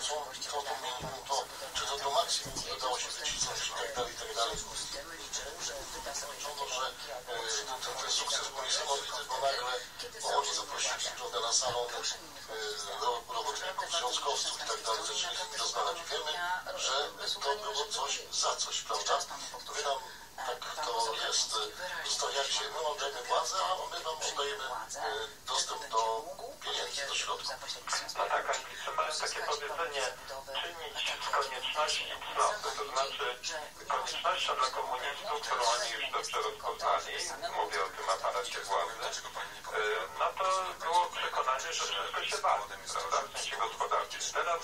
to minimum, to czy to do maksimum udało się wycisnąć i tak dalej, i tak dalej. Że ten sukces był niesamowity, bo nagle oni zaprosili prawda, na salon robotników, związkowców i tak dalej, zaczęli z nimi rozmawiać. Wiemy, że to było coś za coś, prawda? Wy nam tak to jest, zostawiacie, my oddajemy władzę, a my wam oddajemy dostęp do pieniędzy, do środków. No tak, Anglicy mają takie powiedzenie, czynić z konieczności cnoty, to znaczy koniecznością dla komunistów, którą oni już dobrze rozpoznali, mówię o tym aparacie władzy, no to było przekonanie, że wszystko się da, prawda, w sensie gospodarczym. Teraz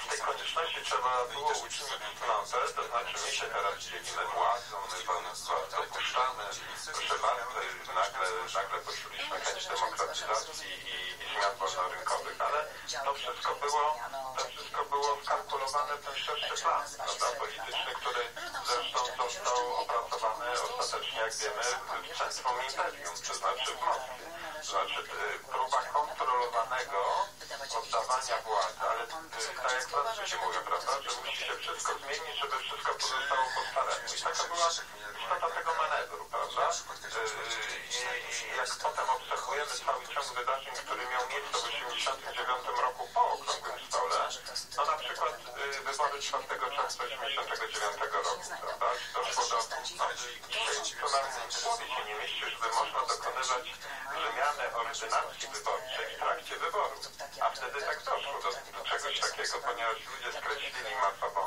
z tej konieczności trzeba było uczynić cnotę, to znaczy my się teraz dzielimy władzą, my was dopuszczamy, proszę bardzo, nagle poczuliśmy chęć demokratyzacji i zmian wolnorynkowych, ale to wszystko było wkalkulowane w ten szerszy plan, prawda, polityczny, który zresztą został opracowany ostatecznie, jak wiemy, w centrum imperium, to znaczy w Moskwie. To znaczy próba kontrolowanego oddawania władzy, ale tak jak Francuzi mówią, prawda, że musi się wszystko zmienić, żeby wszystko pozostało po staremu. I taka była istota tego manewru, prawda? I jak potem obserwujemy cały ciąg wydarzeń, który miał miejsce w 1989 roku po Okrągłym Stole, no na przykład wybory 4 czerwca 1989 roku, prawda? Doszło do, co nam w głowie się nie mieści, żeby można dokonywać zmiany ordynacji wyborczej w trakcie wyborów. A wtedy tak doszło do czegoś takiego, ponieważ ludzie skreślili masową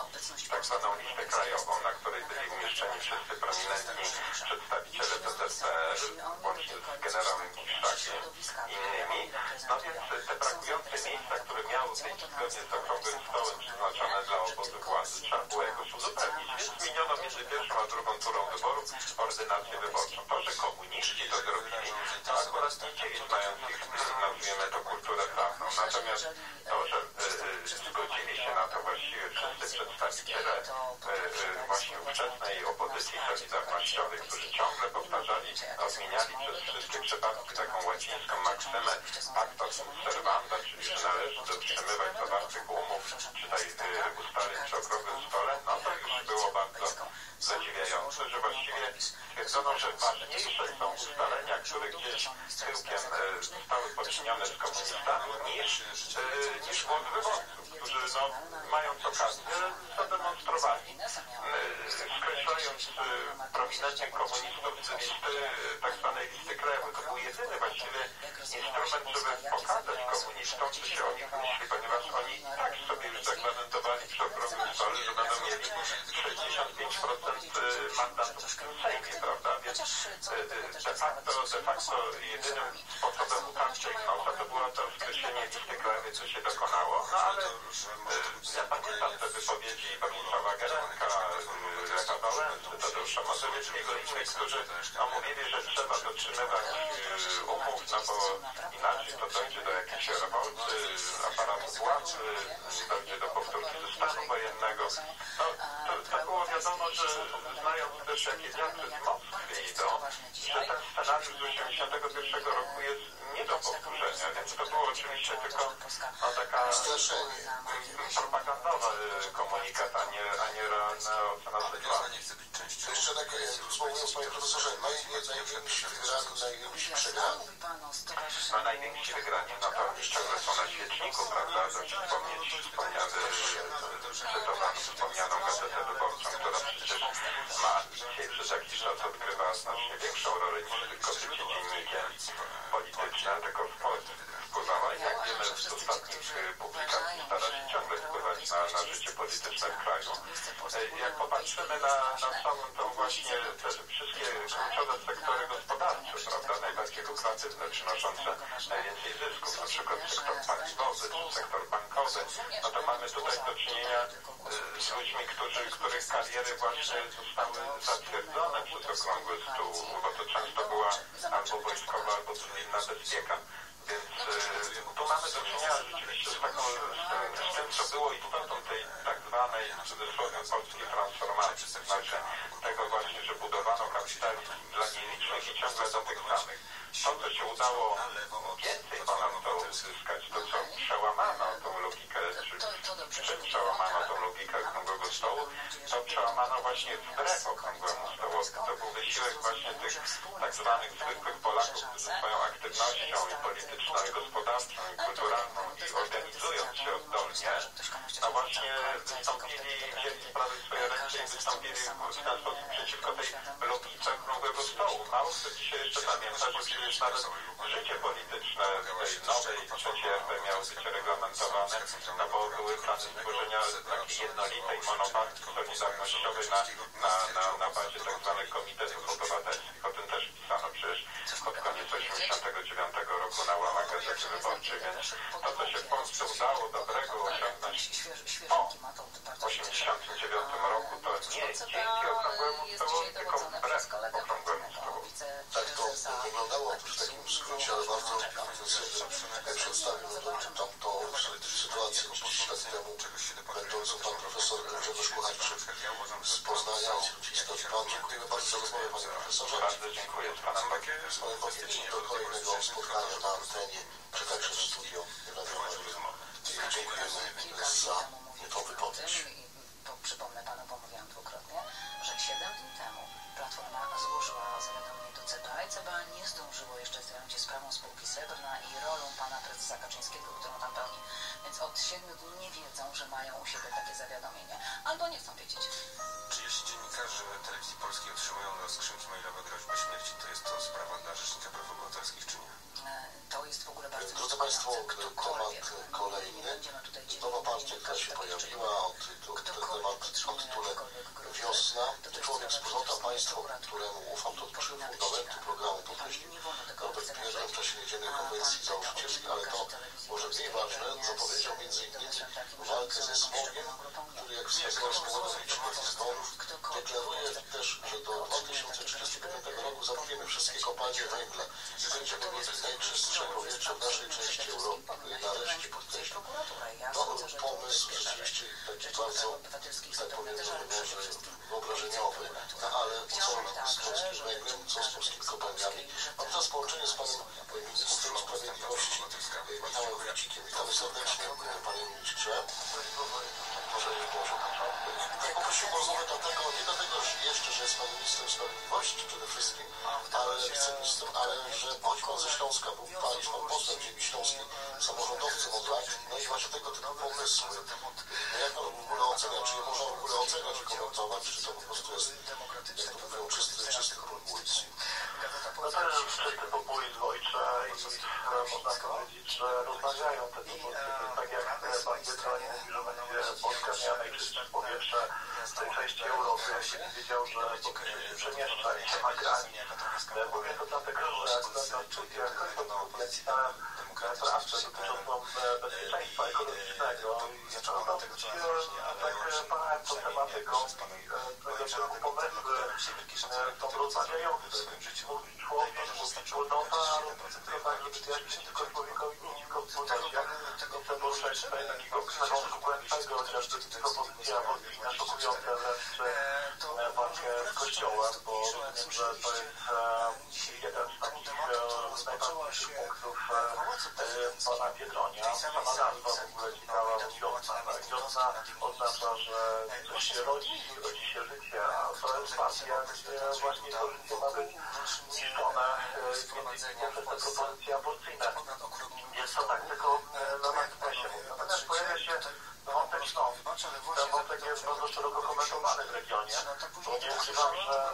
tak zwaną listę krajową, na której byli umieszczeni wszyscy prominentni przedstawiciele ZSRR, łącznie z generałem Kiszczakiem i innymi. No więc te brakujące miejsca, które miały być zgodnie z Okrągłym Stołem przeznaczone dla obozu władzy, trzeba było jakoś uzupełnić. Więc zmieniono między pierwszą a drugą turą wyborów ordynację wyborczą. To, że komuniści to zrobili, to akurat nie dzieje, znając ich, nazwijmy to kulturę prawną. Natomiast to, że zgodzili się na to właściwie wszyscy przedstawiciele właśnie ówczesnej opozycji solidarnościowej, którzy ciągle powtarzali, odmieniali przez wszystkie przypadki taką łacińską maksymę pacta sunt servanda, czyli że należy dotrzymywać zawartych umów, czy ustaleń przy Okrągłym Stole, no to już było bardzo zadziwiające, że właściwie stwierdzono, że ważniejsze są ustalenia, które gdzieś tyłkiem zostały poczynione z komunistami, niż głos wyborców, którzy mając okazję zademonstrowali, skreślając prominentnych komunistów z listy tak zwanej listy krajowej. To był jedyny właściwie instrument, żeby pokazać komunistom, co się o nich myśli, ponieważ oni tak sobie już zagwarantowali przy Okrągłym Stole, że będą mieli 65% mandatów w tym Sejmie, prawda? Więc de facto jedynym sposobem utarcia ich nosa to było to skreślenie listy krajowej, co się dokonało, no ale ja pamiętam te wypowiedzi Bronisława Gerenka, Lecha Wałęsy, Tadeusza Mazowieckiego i innych, którzy mówili, że trzeba dotrzymywać umów, no bo inaczej to dojdzie do jakiejś rewolty, aparatu władzy, dojdzie do powtórki stanu wojennego. No, to było wiadomo, że znając też jakie wiatry z Moskwy idą, że ten scenariusz z 1981 roku jest nie do powtórzenia, więc to było oczywiście tylko taka propagandowa komunikat, a nie realne ocena. Jeszcze tak wspomniałem, panie profesorze, najwięksi przegrani. No najwięksi wygrani, no to oni ciągle są na świeczniku, prawda, żeby wspomnieć wspomnianą gazetę wyborczą, która przecież ma dzisiaj przez jakiś czas odgrywa znacznie większą rolę niż tylko bycie dziennikiem politycznym, tylko wpływała, jak wiemy z ostatnich publikacji, stara się ciągle wpływać na życie polityczne w kraju. Jak popatrzymy na całą tą właśnie te wszystkie kluczowe sektory gospodarcze, prawda, najbardziej lukratywne, przynoszące najwięcej zysków, na przykład sektor paliwowy, czy sektor bankowy, no to mamy tutaj do czynienia z ludźmi, których kariery właśnie zostały zatwierdzone przez Okrągły Stół, bo to często była albo wojskowa, albo cywilna bezpieka. Więc tu mamy do czynienia rzeczywiście z tym, co było istotą tej tak zwanej, w cudzysłowie, polskiej transformacji, to znaczy tego właśnie, że budowano kapitalizm dla nielicznych i ciągle do tych samych. To, co się udało więcej ponadto uzyskać, to co przełamano tą logikę, czyli Stołu, to przełamano właśnie wbrew Okrągłemu Stołowi. To był wysiłek właśnie tych tak zwanych zwykłych Polaków, którzy swoją aktywnością i polityczną, i gospodarczą, i kulturalną, i organizując się oddolnie, no właśnie wystąpili, wzięli sprawy w swoje ręce i wystąpili w ten sposób przeciwko tej logice Okrągłego Stołu. Mało kto dzisiaj jeszcze pamięta, że przecież nawet życie polityczne tej nowej trzeciej RP miało być reglamentowane, no bo były plany stworzenia takiej jednolitej monopartii solidarnościowej na bazie tak zwanych komitetów obywatelskich. O tym też pisano przecież pod koniec 1989 roku na łamach Gazety Wyborczej, więc to, co się w Polsce udało dobrego osiągnąć w 1989 roku, to nie dzięki Okrągłemu Stołowi, tylko wbrew Okrągłemu Stołowi. Tak to wyglądało, otóż w takim skrócie, ale bardzo profesjonalnie przedstawił tamtą sytuację 30 lat temu, będącą pan profesor Grzegorz Kucharczyk z Poznania, historii pan. Dziękujemy bardzo za rozmowę, panie profesorze. Bardzo dziękuję z panem Bogiem. Do kolejnego spotkania na antenie, czy także w studio Radio Maryja. Dziękujemy za tą wypowiedź. Przypomnę panu, bo mówiłam dwukrotnie, że 7 dni temu Platforma złożyła zawiadomienie do CBA i CBA nie zdążyło jeszcze zająć się sprawą spółki Srebrna i rolą pana prezesa Kaczyńskiego, którą tam pełni. Więc od 7 dni nie wiedzą, że mają u siebie takie zawiadomienie. Albo nie chcą wiedzieć. Czy jeśli dziennikarze Telewizji Polskiej otrzymują do skrzynki mailowe groźby śmierci, to jest to sprawa dla Rzecznika Praw Obywatelskich, czy nie? To jest w ogóle bardzo... Drodzy Państwo, temat kolejny. Nowa partia, która się pojawiła, temat odtulek wiosna. Człowiek, wspólnota, państwo, któremu ufam, to przy fundamentu programu podkreślił Robert Biedroń w czasie niedzielnej konwencji założycieli, ale to może mniej ważne, zapowiedział m.in. walkę ze smogiem, który, jak wskazywał z powodu licznych zgonów, deklaruje też, że do 2035 roku zamkniemy wszystkie kopalnie węgla i będziemy mieć najczystsze powietrze w naszej części Europy. Nareszcie podkreślił. To był pomysł rzeczywiście taki bardzo, tak powiem, wyobrażeniowy, ale co z polskim węglem, co z polskimi kopalniami. Mam teraz połączenie z panem ministrem sprawiedliwości Michałem Wójcikiem. Witamy serdecznie, panie ministrze. Poprosiłem o rozmowę nie dlatego jeszcze, że jest pan ministrem sprawiedliwości przede wszystkim, ale wiceministrem, ale że pochodzi pan ze Śląska, był pan posłem ziemi śląskiej, samorządowcem od lat, no i właśnie tego typu pomysły. No jak pan w ogóle ocenia, czy je można w ogóle oceniać i komentować, czy to po prostu jest, jak to mówią, czysty populizm? No to jest czysty populizm ojcze i można powiedzieć, że rozmawiają te pomysły. Tak jak pan Biedroń mówi, że będzie Polska miała najczystsze powietrze w tej części Europy, kiedy wiedział, że powinien się przemieszczać, nie ma granic. Mówię to dlatego, że pracę dotyczącą bezpieczeństwa ekologicznego i zacząłem tak parałem tą tematyką tego typu pomysły są rozmawiające. Człowiek mówi wspólnota, tak, żeby wyjaśnić tylko człowiekowi nisko wspólnocie. Chcę poruszać tutaj takiego przerządu głębszego, chociażby propozycja aborcyjna, szokujące wręcz walkę z Kościołem, bo wiem, że to jest jeden z takich najważniejszych punktów pana Biedronia. Sama nazwa w ogóle ciekawa, wiosna oznacza, że coś się rodzi się życie, a to jest partia, gdzie właśnie to życie ma być niszczone, między innymi przez te propozycje aborcyjne. Jest to tak tylko na marginesie. Natomiast pojawia się wątek śląski. Ten wątek jest bardzo szeroko komentowany w regionie, bo nie ukrywam, że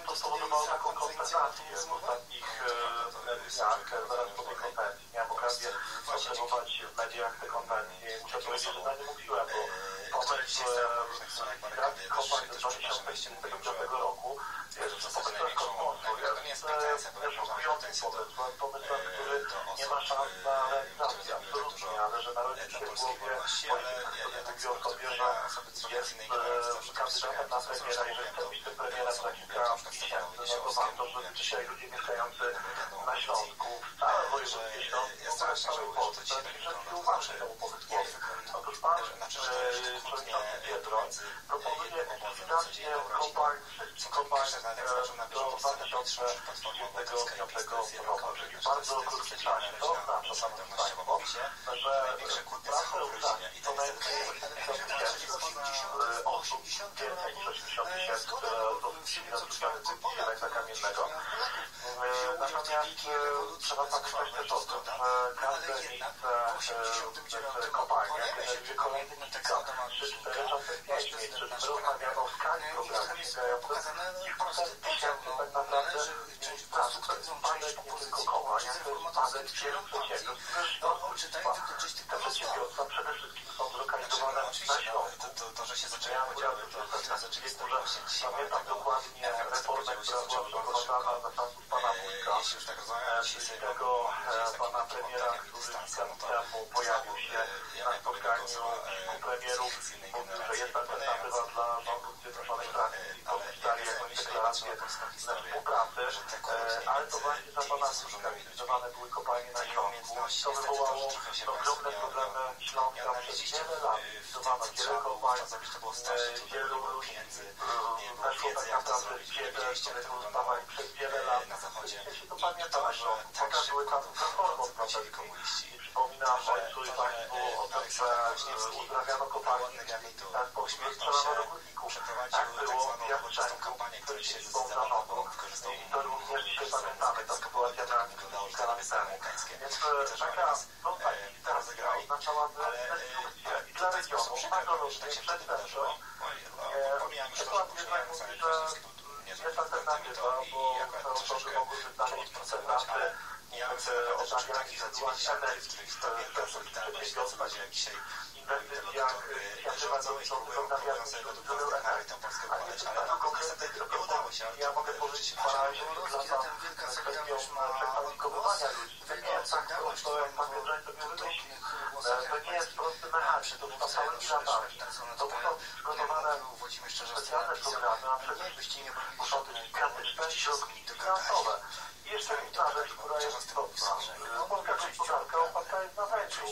to spowodowało taką konsternację w ostatnich dniach, zaraz po tej konwencji. Miałem okazję obserwować w mediach te konwencje i muszę powiedzieć, że na nie mówiłem, bo pomysł migracji kopalń do 2055 roku jest pomysłem kosmosu, jest szokujący pomysłem, który nie ma szans na realizację, absolutnie, ale że narodzi się w głowie polityka, który mówi o sobie, że jest kandydatem na premiera i że chce być tym premierem za kilka miesięcy, no to warto, żeby dzisiaj ludzie mieszkający na Śląsku, w całym województwie śląskim, w całej Polsce, przyszedli uważnie temu pomysłowi. Otóż pan przewodniczący Biedroń proponuje likwidację kopalń, wszystkich kopalń do 2035 roku, czyli bardzo krótki czas. To oznacza, szanowni państwo, że pracę ustawić to najmniej 80 osób trzeba pamiętać też o tym, że każde miejsce kopalnia generuje kolejny kilka, 3-4 czasem 5 miejsc, czyli my rozmawiamy o skali programu sięgającym kilkuset tysięcy tak naprawdę pracy. To jest spadek nie tylko kopalń, to jest spadek wielu przedsiębiorstw. Te przedsiębiorstwa przede wszystkim są zlokalizowane na Śląsku. To, że się zaczęły podziały, pamiętam dokładnie reformę, która była przeprowadzana za czasów pana Wójka, czyli tego pana premiera, który temu pojawił się na spotkaniu kilku premierów, mówił, że jest alternatywa dla rządu Zjednoczonej Pracy i podpisali jakąś deklarację współpracy, ale to właśnie za pana Wójka likwidowane były kopalnie na Śląsku. To wywołało ogromne problemy Śląska przez wiele lat. Likwidowano wiele kopalń, wielu ludzi weszło tak naprawdę w biedę, które pozostawali przez wiele lat. Jeśli to pamiętam, potem były tam Platformy Obywatelskie. I przypominam ojcu i państwu o tym, że uzdrawiano kopalnie w ten sposób, że strzelano do górników. Tak było w Jastrzębiu, który się wspomna nową. I to również dzisiaj pamiętamy, ta sytuacja na kilka lat temu. Więc taka konfliktacja oznaczałaby destrukcję i dla regionu, patologicznie, przestępczość. Przykład jednak mówi, że jest alternatywa, bo te osoby mogłyby znaleźć alternatywy w odnawialnych źródłach energii, w przedsiębiorstwach, inwestycjach, inicjatywach dotyczących odnawialnych źródeł energii. A nie tylko konkretnych propozycji. Ja mogę powiedzieć parę lata kwestią przekwalifikowywania ludzi. To nie jest tak prosto, jak pan Jędrzej sobie wymyśli. To nie jest prosty mechanizm, to są całymi latami. To muszą być przygotowane specjalne programy, a przede wszystkim muszą być gigantyczne środki finansowe. I jeszcze jedna rzecz, która jest istotna. Polska gospodarka oparta jest na węglu.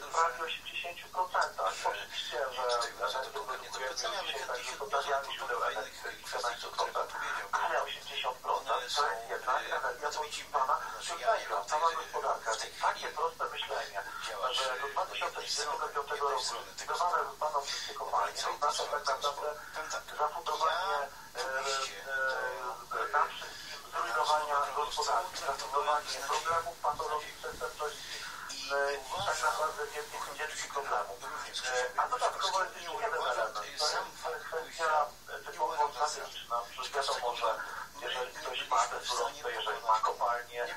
W prawie 80%. Oczywiście, że energię produkujemy dzisiaj także z odnawialnych źródeł energii, 14%, ale 80% to jest jednak energia pozyskiwana z węgla. Cała gospodarka. Takie proste myślenie, że do 2035 roku zlikwidowane zostaną wszystkie kopalnie, oznacza tak naprawdę zafundowanie na wszystkim zrujnowania gospodarki, zafundowanie problemów, patologii, przestępczości i tak naprawdę wielkich problemów. A dodatkowo jest jeszcze jeden element. To jest kwestia typowo strategiczna. Wiadomo, że jeżeli ktoś ma te surowce, jeżeli ma kopalnię,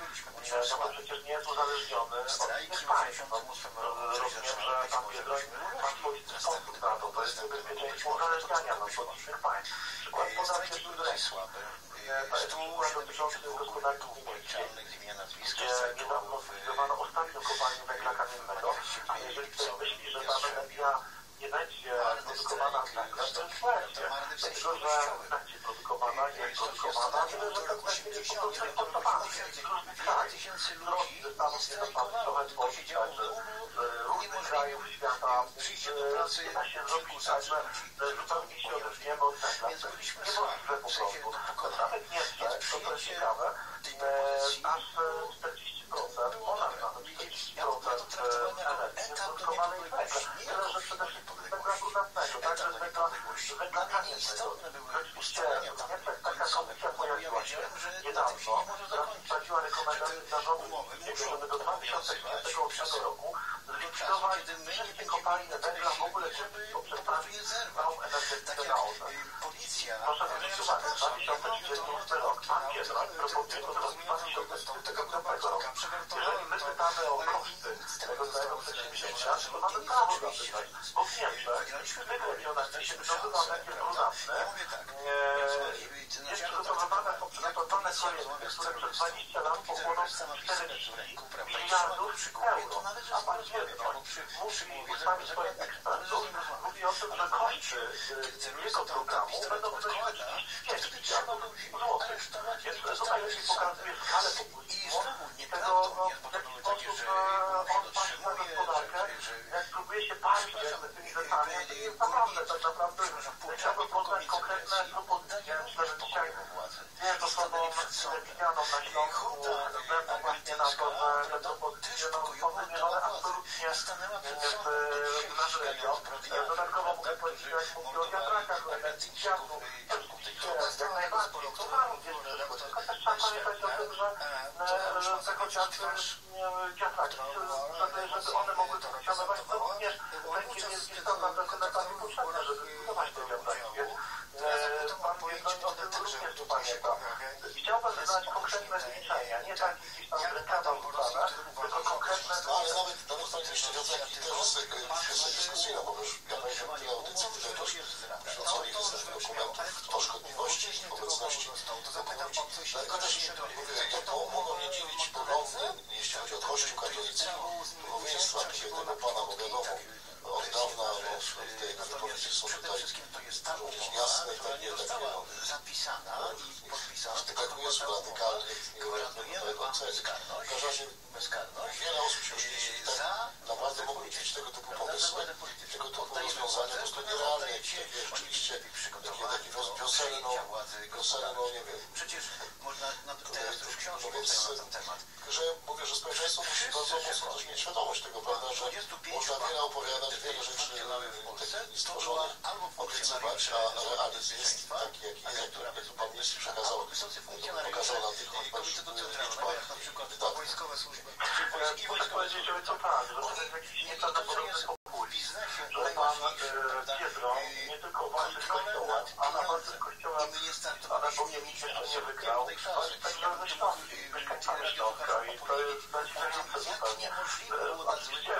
no to przecież nie jest uzależniony od innych państw. Rozumiem, że pan Biedroń ma swoisty sposób na to. To jest niebezpieczeństwo uzależniania nas od innych państw. Przykład podam się z Grecji. To jest przykład dotyczący gospodarki niemieckiej, gdzie niedawno zlikwidowano ostatnią kopalnię węgla kamiennego, a jeżeli ktoś myśli, że ta energia nie będzie produkowana z węgla, to jest kwestia. Dlatego, że będzie produkowana, jest produkowana, tyle, że ten węgiel jest po prostu importowany z różnych krajów. Drogi zostaną się trochę tworzyć, także z różnych krajów świata. Nie da się zrobić tak, że zupełnie się odetniemy od węgla. To jest niemożliwe po prostu. Nawet Niemczech, to jest ciekawe, aż 40%, ponad nawet 40% energii jest produkowanej z węgla. Tyle, że przede wszystkim z węgla brunatnego, także z węgla kamiennego. Rzeczywiście w Niemczech taka komisja pojawiła się niedawno, która wprowadziła rekomendacje dla rządu niemieckiego, żeby do 2028 roku zlikwidować wszystkie kopalnie węgla w ogóle wszystko, przeprawić całą energetykę na OZE. Proszę zwrócić uwagę, 2038 rok, pan Biedroń proponuje to do 2035 roku. Jeżeli my pytamy o koszty tego całego przedsięwzięcia, to mamy prawo zapytać, bo w Niemczech w tych regionach, gdzie wydobywa węgiel brunatny, jest przygotowywane projekty, które przez 20 lat pochłoną 40 miliardów euro. A pan Biedroń mówi ustami swoich ekspertów, mówi o tym, że koszty jego programu będą wynosić 200 miliardów złotych. Więc tutaj jeśli pokazuje skalę populizmu i tego, w jaki sposób on patrzy na gospodarkę, jak próbuje się bawić z tymi rzeczami, to jest naprawdę, tak naprawdę chciałbym poznać konkretne propozycje. Myślę, że dzisiaj jest osobą widzianą na Śląsku, względem właśnie na to, że te propozycje są zmienione absolutnie w nasz region. Dodatkowo mogę powiedzieć, jak mówię o wiatrakach, o energii wiatru, jak najbardziej. To ma również przyszłość. Tylko też trzeba pamiętać o tym, że te chociażby wiatraki, żeby one mogły funkcjonować, to również węgiel jest istotna definitywnie potrzebna, żeby budować te wiatraki. Pan Biedroń o tym również tu pamięta. Chciałbym znać konkretne zliczenia, nie tak gdzieś tam rękawa rzucane, tylko konkretne... Ale nawet panie jeszcze wiatraki też jest dyskusyjna, bo już ja pamiętam tyle audycji, tyle też wrzuconych jest dokumentów o szkodliwości i obecności ludzi. Dlatego też mówię, mogą mnie dzielić poglądy, jeśli chodzi o Kościół katolicki, duchowieństwa, tego pana, bo wiadomo, od dawna te wypowiedzi są tutaj jasne i tak nie takie zapisana i podpisana. taką jest radykalnie w każdym razie wiele osób się już naprawdę mogą mieć tego typu pomysły, tego typu rozwiązania, bo to nierealne, jak rzeczywiście takie wiosenno, nie wiem. Przecież można teraz już książki na ten temat. Że mówię, że społeczeństwo musi bardzo mocno też mieć świadomość tego, prawda, że można wiele opowiadać, wiele rzeczy stworzonych, obiecywać, a realizm jest taki, jaki jest, pan minister przekazał, pokazał na tych liczbach wydatków. Wojskowe służby. Muszę powiedzieć o co pan, że to jest jakiś nieprawdopodobny populizm, że pan Biedroń nie tylko w waszych kościołach, a na waszych kościołach, ale powinien mieć jeszcze nie wygrał, ale także ze Śląski, mieszkańcami Śląska i to jest zadziwiające zupełnie. Oczywiście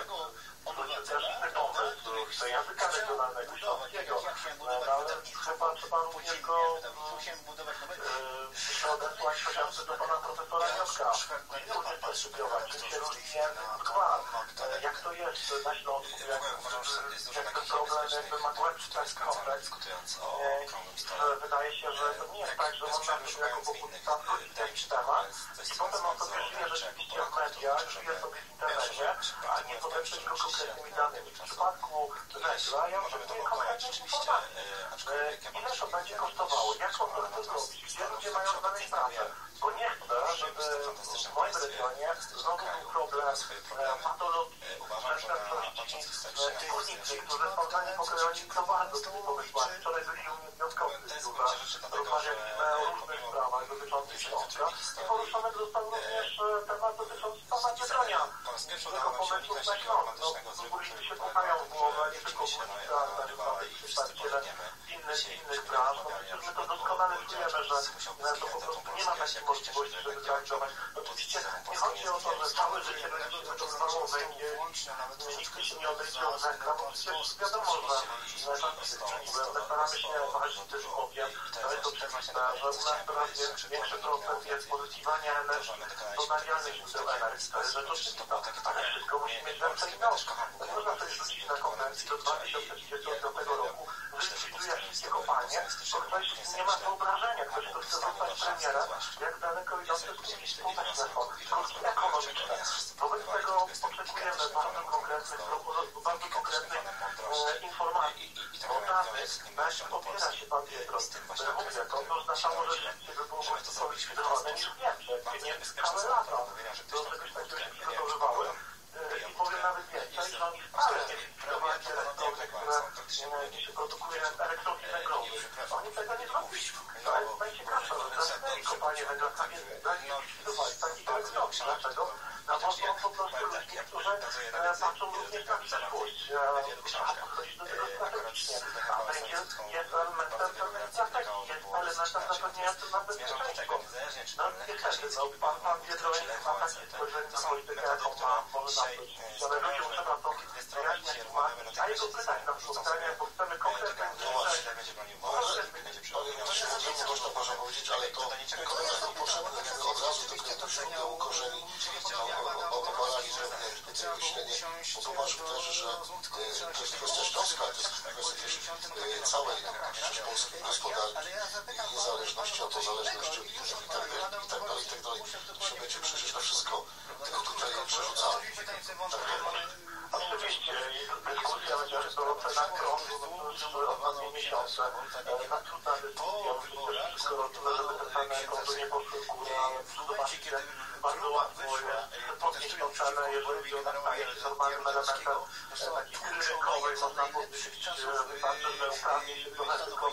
to też inny pomysł języka regionalnego śląskiego, ale chyba trzeba również go odesłać chociażby do pana profesora Jocka i również przystudiować, czym się różni język dwa, jak to jest na Śląsku, jak ten problem jakby ma głębszy taki kompleks. Wydaje się, że to nie jest tak, że można sobie jako populista wrócić jakiś temat i potem on sobie żyje rzeczywiście w mediach, żyje sobie w internecie, a nie podeprzeć go konkretnymi danymi. W przypadku węgla ja oczekuję konkretnych informacji. Ile to będzie kosztowało? Jak on to zrobić? Gdzie ludzie mają znaleźć pracę? Bo nie chcę, żeby w moim regionie znowu był problem patologii, przestępczości, górnicy, którzy spotkani pokrojeni to bardzo tymi pomysłami. Wczoraj byli u mnie wnioskowcy, rozmawialiśmy o różnych sprawach dotyczących Śląska i poruszony został również temat dotyczący pana Biedronia. Tylko pomysłów na Śląsk. Górnicy się pukają w głowę, nie tylko górnicy, ale także przedstawiciele innych branż. My to doskonale czujemy, że to po prostu nie ma takiej możliwości, żeby zrealizować. Oczywiście nie chodzi o to, że całe życie będzie się wydobywało węgiel i nikt się nie odejdzie od węgla, bo przecież wiadomo, że staramy się walczyć też ogniem, ale to oczywiste, że u nas coraz większy procent jest pozyskiwania energii z odnawialnych źródeł energii. To jest rzecz oczywista, ale wszystko musi mieć ręce i nóg. Nie można sobie rzucić na konwencji do 2035 roku, że zlikwiduje wszystkie kopalnie, bo ktoś nie ma wyobrażenia, ktoś kto chce zostać premierem, jak daleko idące skutki społeczne są, skutki ekonomiczne. Wobec tego oczekujemy bardzo konkretnych informacji. Nawet opiera się pan Biedroń. Mówię, to oznaczało, że rzeczywiście by było skwalifikowane niż w Niemczech, gdzie całe lata do czegoś takiego się przygotowywały. I powiem nawet więcej, że oni wcale nie likwidowali elektrowni, gdzie się produkuje elektrowni węglowych. Oni tego nie zrobili. To jest najciekawsze, że zamknęli kopalnie węgla, tak nie likwidowali takich elektrowni. Dlaczego? No bo są po prostu ludzie, którzy patrzą również na przyszłość. Podchodzi do tego strategicznie. A węgiel jest elementem pewnej strategii, jest elementem zapewniającym nam bezpieczeństwo. No niestety, pan Biedroń ma takie spojrzenie na politykę, jaką ma, może nam być. Ale ludziom trzeba to wyjaśniać, a jego pytać na spotkaniach, bo chcemy konkretne nie można powiedzieć, ale to potrzebne od razu tylko do źródeł korzeni opowalali myślenie, bo zobaczył też, że to jest kwestia śląska, to jest kwestia też całej polskiej gospodarki i niezależności, od zależności od innych i tak dalej. To się będzie przecież na wszystko, tylko tutaj przerzucamy. Oczywiście, dyskusja chociażby o cenach prądu, już ostatnie miesiące na trudna decyzja, skoro żeby te same konto nie poszły w górę, zobaczcie, bardzo łatwo podnieść tą cenę, jeżeli ona staje się normalnym elementem takiej ryzykowej, można powiedzieć, wystarczy, że ukradnie się trochę tylko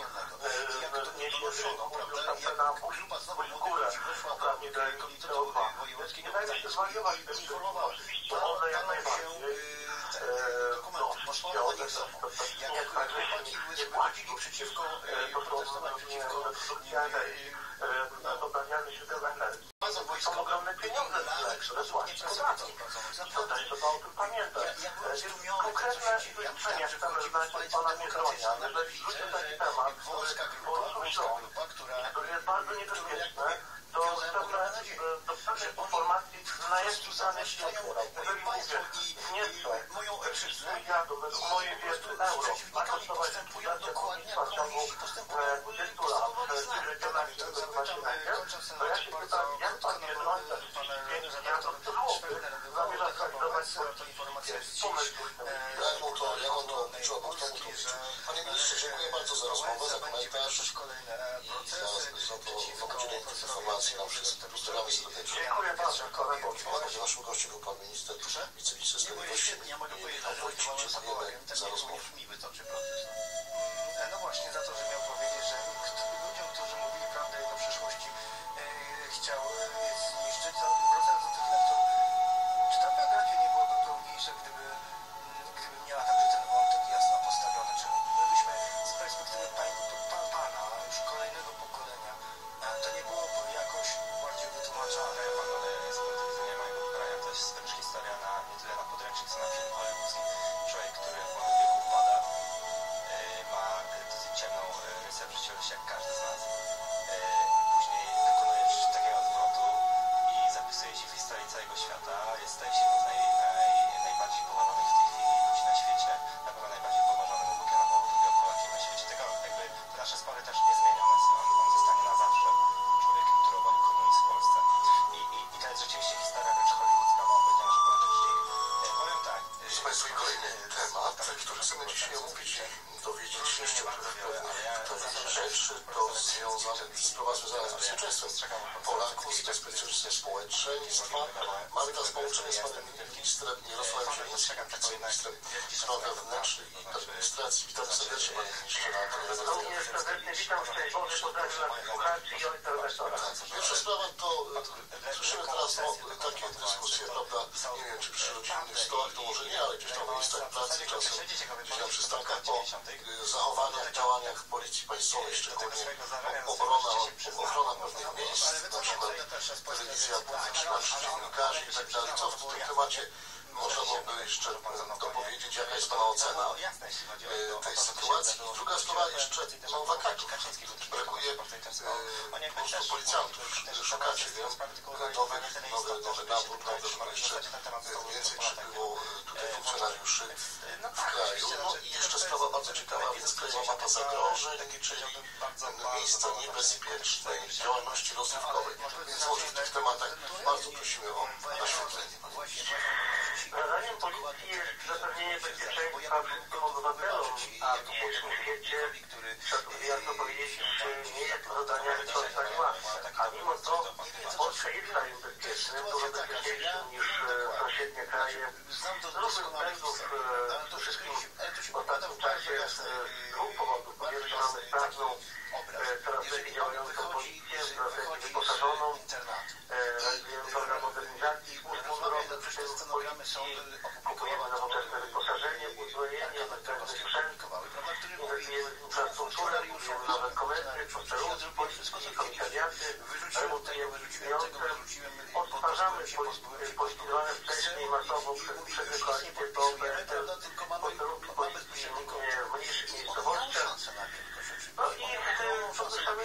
zniesie ta cena pójść w górę, ukradnie do CO2. Więc nie dajmy się zwariować tym wszystkim, to one jak najbardziej chciało też nie jest tak, że się nie płaci, to produkcja energii, odnawialne źródeł energii. Są ogromne pieniądze, które płaci podatki. To też trzeba o tym pamiętać. Konkretne życzenia chcemy znać od pana Miechonia, jeżeli wrzuci taki temat, który jest bardzo niebezpieczny, to chcemy do pewnej informacji na jakiś dany świat. Jeżeli mówię, w Niemczech 3 miliardów, według mojej wiedzy euro, ma kosztować likwidacja górnictwa w ciągu 20 lat, czyli 11 to ja się pytam, jak pan Miechoń za 35 miliardów złotych zamierza traktować pomysł. Ja mam to Panie ministrze, dziękuję bardzo za rozmowę, za komentarz i za to udzielenie tych informacji nam wszystkim. Pozdrawiamy serdecznie. Dziękuję bardzo. Naszym gościem był pan minister wiceminister sprawiedliwości Michał Wójcik. Dziękujemy za rozmowę. No właśnie, za to, że miał powiedzieć, że ludziom, którzy mówili prawdę jego przyszłości, chciał zniszczyć. Wracając do tych lektur, czy ta biografia nie byłaby pełniejsza, gdyby miała także ten wątek jasno postawiony? Czy my byśmy z perspektywy pana, już kolejnego pokolenia, to nie byłoby jakoś bardziej wytłumaczone? Ale z punktu widzenia mojego pokolenia to jest też historia nie tyle na podręcznik, co na film hollywoodzki. Człowiek, który w młodym wieku wpada, ma dosyć ciemną rysę w życiorysie jak każdy z nas. Później dokonuje takiego odwrotu i zapisuje się w historii całego świata. Staje się jedną z najbardziej poważonych w tej chwili ludzi na świecie. Na pewno najbardziej poważonym, bo kierował drugiego Polakiem na świecie. Tego jakby te nasze spory też nie zmienią. On zostanie na zawsze człowiekiem, który obalił komunizm w Polsce. I to jest rzeczywiście historia wręcz hollywoodzka, bo powiedziałem, że podręcznik. Powiem tak. Proszę Państwa, kolejny temat, który chcemy dzisiaj omówić i dowiedzieć się jeszcze pewnych rzeczy, to sprawa związana z bezpieczeństwem Polaków, z bezpieczeństwem społeczeństwa. Mamy teraz połączenie z panem ministrem Jarosławem Zielińskim, wiceministrem spraw wewnętrznych i administracji. Witam serdecznie, panie ministrze, na antenie. Również serdecznie witam, szczęść Boże, pozdrawiam nas słuchaczy i ojca redaktora. Pierwsza sprawa to, słyszymy teraz takie dyskusje, prawda, nie wiem, czy przy rodzinnych stołach, to może nie, ale gdzieś tam w miejscach pracy, czasem gdzieś na przystankach o zachowaniach, działaniach Policji Państwowej, szczególnie ochrona pewnych miejsc, na przykład telewizja publiczna, czy dziennikarzy i tak dalej. Co w tym temacie można byłoby jeszcze dopowiedzieć, jaka jest pana ocena tej sytuacji? I druga sprawa jeszcze są wakatów. Brakuje po prostu policjantów. Szukacie, wiem, nowy nabór, prawda, żeby jeszcze więcej przybyło tutaj funkcjonariuszy w kraju. No i jeszcze sprawa bardzo ciekawa, więc krajowa mapa zagrożeń, czyli miejsca niebezpiecznej działalności rozrywkowej. Więc może w tych tematach bardzo prosimy o naświetlenie. Zadaniem policji jest zapewnienie bezpieczeństwa wszystkim obywatelom, a w dzisiejszym świecie, jak to powiedzieć, nie jest to zadanie wcale tak łatwe. A mimo to Polska jest krajem bezpiecznym, dużo bezpieczniejszym niż sąsiednie kraje. Z różnych względów, przede wszystkim w ostatnim czasie z dwóch powodów. Po pierwsze mamy sprawną, coraz lepiej działającą policję, coraz lepiej wyposażoną. Realizujemy program modernizacji służb mundurowych, w tym policji. Kupujemy nowoczesne wyposażenie, uzbrojenie, nowoczesny sprzęt. Inwestujemy w infrastrukturę, budujemy nowe komendy, posterunki policji, komisariaty, remontujemy istniejące. Odtwarzamy polityzowane wcześniej masowo przez poprzednie koalicje to posterunki policji w mniejszych miejscowościach. No i podwyższamy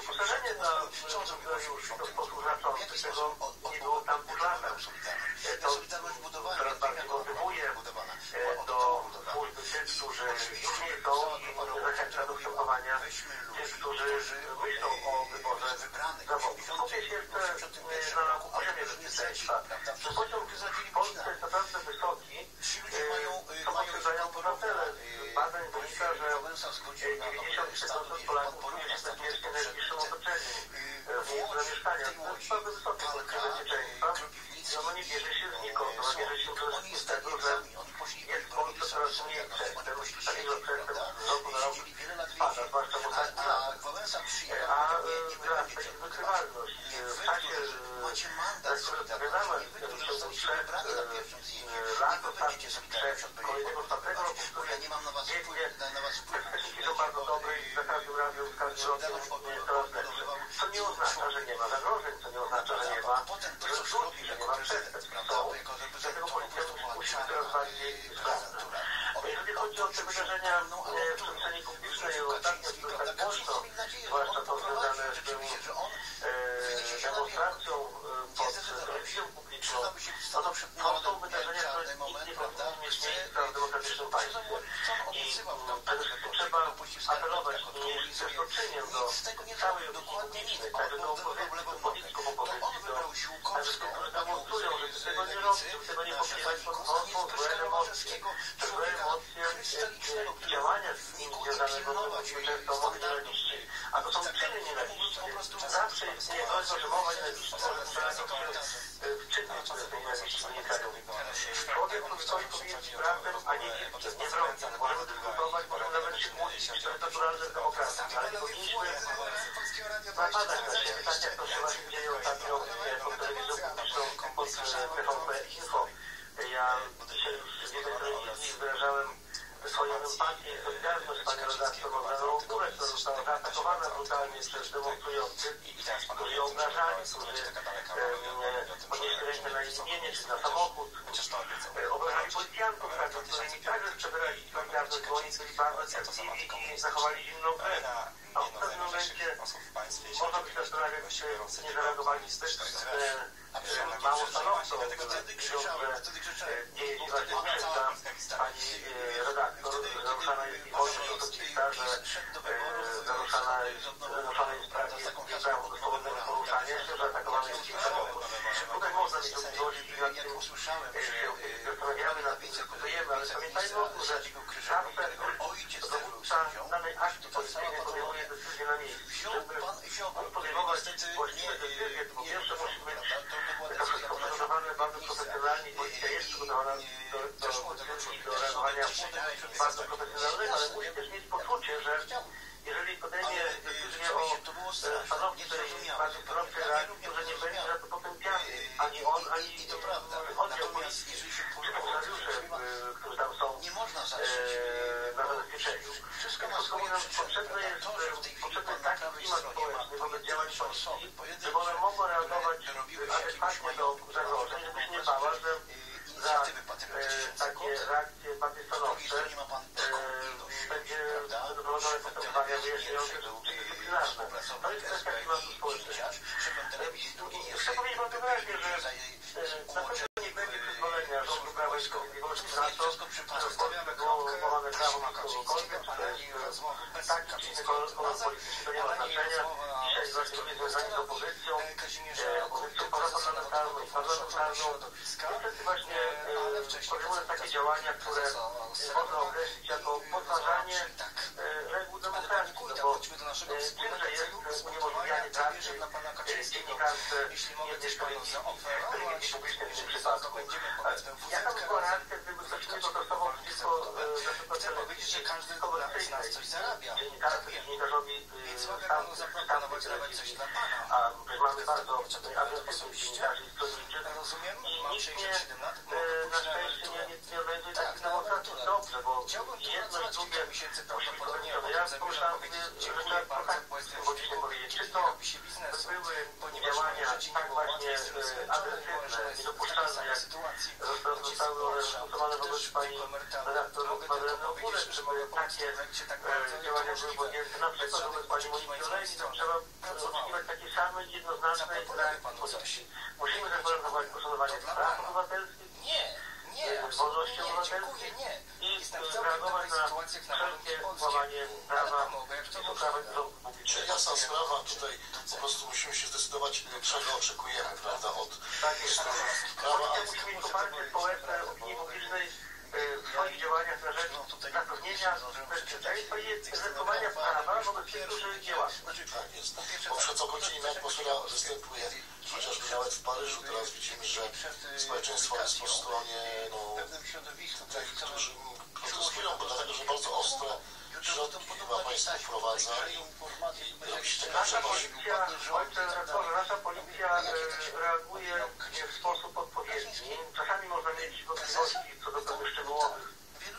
wyposażenie dla funkcjonariuszy w sposób znaczący, czego nie było tam w latach. To teraz bardziej motywuje do służby tych, którzy już nie są i zachęca do przyjmowania tych, którzy myślą o wyborze zawodów. Skupię się jeszcze na poziomie bezpieczeństwa. Poziom w Polsce jest naprawdę wysoki, to potwierdzają obywatele badań wynika, że 93% Polaków czuje się bezpiecznie w najbliższym otoczeniu, w miejscu zamieszkania. To jest bardzo wysokie poczucie bezpieczeństwa i ono nie bierze się znikąd. Ono bierze się przede wszystkim z tego, że jest w Polsce coraz mniej przestępstw. Takiego przestępstw z roku na rok spada, zwłaszcza w ostatnich latach. A teraz ta wykrywalność w czasie, za który odpowiadamy w ciągu 3 lat, ostatnich 3, kolejnego 4 roku, w którym techniki są bardzo dobre i za każdym razem, z każdym rokiem jest coraz lepsze. To nie oznacza, że nie ma zagrożeń, to nie oznacza, że nie ma wrzuci, że nie ma przestępstw. Dlatego policja musimy coraz bardziej sprawdzać. Jeżeli chodzi o te wydarzenia w przestrzeni publicznej, ostatnio tak głośno, zwłaszcza to związane z demonstracją pod telewizją publiczną, to są wydarzenia, które nikt nie powinien mieć miejsca w demokratycznym państwie. I przede wszystkim trzeba apelować ze stoczyniem do całej opinii publicznej, także do polityków opozycji, do wszystkich, którzy demonstrują, że tego nie robią, tego nie popierać, to są złe emocje działania z nimi związanego z często mowy nienawiści. A to są czyny nienawiści. Zawsze istnieje groźba, że mowa nienawiści może przelać się w czyny, które tej nienawiści wynikają. Człowiek, który stoi, powinien być prawem, a nie wrogiem. Możemy dyskutować, możemy nawet się kłócić, to jest naturalne w demokracji, ale powinniśmy napadać na siebie, tak jak to się właśnie dzieje ostatnio pod telewizją publiczną, pod TVP Info. Ja dzisiaj już w jednej telewizji wyrażałem swoją empatię i solidarność z panią redaktor Magdaleną Górę, która została zaatakowana brutalnie przez demonstrujących, którzy ją obrażali, którzy podnieśli rękę na istnienie czy na samochód, obrażali policjantów, którzy także przebierali solidarność, bo oni byli bardzo cierpliwi i zachowali zimną krew. A w pewnym momencie można by się zastanawiać, czy nie zareagowali zbyt mało stanowczo, dzieje się właśnie krzywda pani redaktor, zaruszana jest i wolność osobista, że zaruszana jest prawo do swobodnego poruszania się, że atakowane jest ich samochód. Tutaj można mieć wątpliwości, nad tym się zastanawiamy, nad tym dyskutujemy, ale pamiętajmy o tym, że zawsze dowódca danej akcji policyjnej podejmuje decyzję na miejscu. Żeby podejmować właściwe decyzje, to po pierwsze musi być to wszystko przygotowane bardzo profesjonalnie i policja jest przygotowana do reagowania bardzo profesjonalnego, ale musi też mieć poczucie, że jeżeli podejmie decyzję o stanowczej, bardzo stanowczej reakcji, to że nie będzie za to potępiany ani on, ani oddział policji, czy funkcjonariusze, którzy tam są na zabezpieczeniu. Potrzebny jest taki klimat społeczny wobec działań policji, żeby one mogły reagować adekwatnie do zagrożeń, żeby się nie bała, że za takie reakcje bardziej stanowcze będzie doprowadzone postępowania wyjaśniające czy dyscyplinarne. To jest kwestia klimatu społecznego. Chcę powiedzieć bardzo wyraźnie, że na pewno nie będzie przyzwolenia rządu Prawa i Sprawiedliwości na to, że w Polsce było umowane prawo na kogokolwiek, taki czy inny kolor polityczny, to nie ma znaczenia. Dzisiaj właśnie ludzie związani z opozycją pozaparlamentarną i parlamentarną, niestety właśnie podejmują takie działania, które można określić jako podważanie reguł demokracji, no bo czymże jest uniemożliwianie pracy dziennikarce jednej telewizji publicznej w tym przypadku. Jaka by była reakcja, gdyby ktoś nie protestował przeciwko na przykład telewizji komercyjnej? Dziennikarzowi tamtej telewizji, a mamy bardzo agresywnych dziennikarzy i nikt nie, na szczęście nie organizuje takich demonstracji dobrze, bo jedno i drugie musi być powiedzone. Ja pomyślałem sobie, że mogliśmy powiedzieć, czy to były działania tak właśnie agresywne, niedopuszczalne, jak zostały one stosowane wobec pani redaktor Magdaleny Górę, żeby takie działania były podjęte na przykład wobec pani Moniki Olejnik, to trzeba oczekiwać takiej samej jednoznacznej reakcji policji. Musimy zagwarantować poszanowanie praw obywatelskich, wolności obywatelskich i reagować na wszelkie łamanie prawa i poprawę porządku publicznego. Jasna sprawa, tutaj po prostu musimy się zdecydować, czego oczekujemy, prawda, od prawa. Musimy mieć poparcie społeczne opinii publicznej w swoich działaniach na rzecz zapewnienia bezpieczeństwa i egzekwowania prawa wobec tych, którzy nie łatwo. Tak jest. Poprzez co godziny inna atmosfera występuje, chociażby nawet w Paryżu teraz widzimy, że społeczeństwo jest po stronie tych, którzy protestują, bo dlatego, że bardzo ostre środki chyba państwo wprowadza i robi się taka Nasza policja reaguje w sposób odpowiedni. Czasami można mieć wątpliwości co do pewnych szczegółowych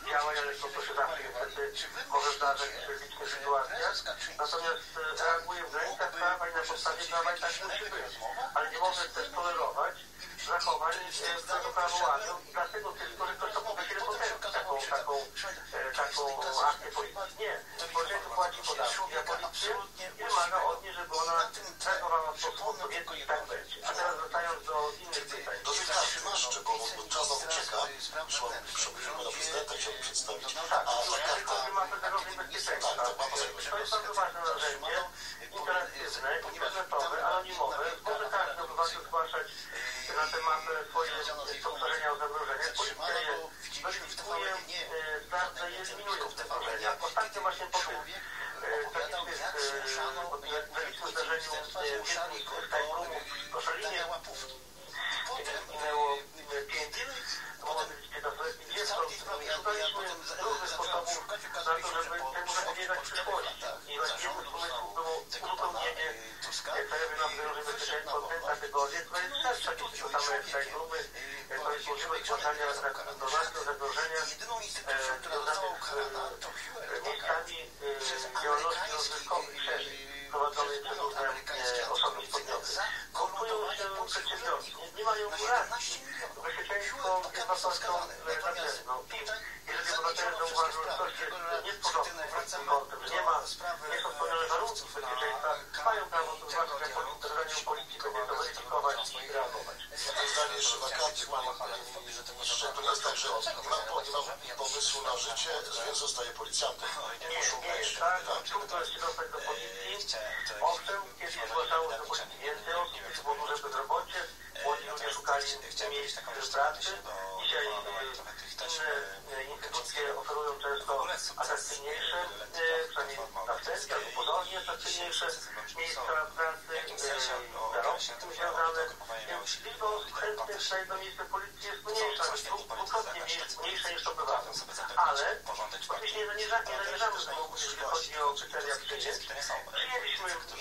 działań, ale to się zawsze niestety może zdarzać w krytycznych sytuacjach. Natomiast reaguje w granicach prawa i na podstawie prawa i tak musi być. Ale nie może też tolerować zachowań tego prawoładu i dlatego tylko, że ktoś to pomyśli potężnie taką akcję policji. Nie. Społeczeństwo płaci podatki, a policja wymaga od niej, żeby ona traktowała w sposób odpowiedni i tak będzie. A teraz wracając do innych pytań. Do tych karty bo czas nam ucieka. Przemówimy do prezydenta, chciałbym przedstawić. Tak, to ma pedagogii bezpieczeństwa. To jest bardzo ważne narzędzie, interaktywne, internetowe, anonimowe. Może każdy obywatel zgłaszać na tę mapę swoje spostrzeżenia o zagrożeniach. Policja je weryfikuje, sprawdza i eliminuje te zagrożenia. Ostatnio właśnie po tym tragicznym zdarzeniu w Tajmurumów w Koszalinie minęło 5 młodych 15-letnich dziewcząt. Szukaliśmy różnych sposobów na to, żeby temu zapobiegać w przyszłości. I jednym z pomysłów było uzupełnienie Krajowej Rady Różnych Bezpieczeństwa o tę kategorię, która jest szersza niż to same jak Tajmurumy. To jest możliwość zgłaszania informacji o zagrożeniach związanych z miejscami działalności rozrywkowych prowadzonej przez różne osoby i podmioty. Kompują się przedsiębiorcy, nie mają racji. Bezpieczeństwo jest wartością nadrzędną. Jeżeli obywatele zauważą, że ktoś jest nie w porządku pod tym kątem, że nie są spełnione warunki bezpieczeństwa, mają prawo to zobaczyć, jak zdaniem policji będzie to weryfikować i reagować. Mam zdanie, że wakaty, panie ministrze, to nie jest tak, że nie mam pomysłu na życie, więc zostaje policjantem. Nie jest tak. Trudno się dostać do policji. Owszem, kiedyś zgłaszało do policji więcej osób, było duże bezrobocie, młodzi ludzie szukali miejsc pracy. Dzisiaj inne instytucje oferują często atrakcyjniejsze, przynajmniej na wstępie albo podobnie atrakcyjniejsze miejsca pracy, zarobki z tym związane. Więc liczba osób chętnych do miejsca policji jest mniejsza, dwukrotnie mniejsza niż to bywało. Ale oczywiście nie zamierzamy znowu, jeśli chodzi o kryteria przyjęć. Przyjęliśmy w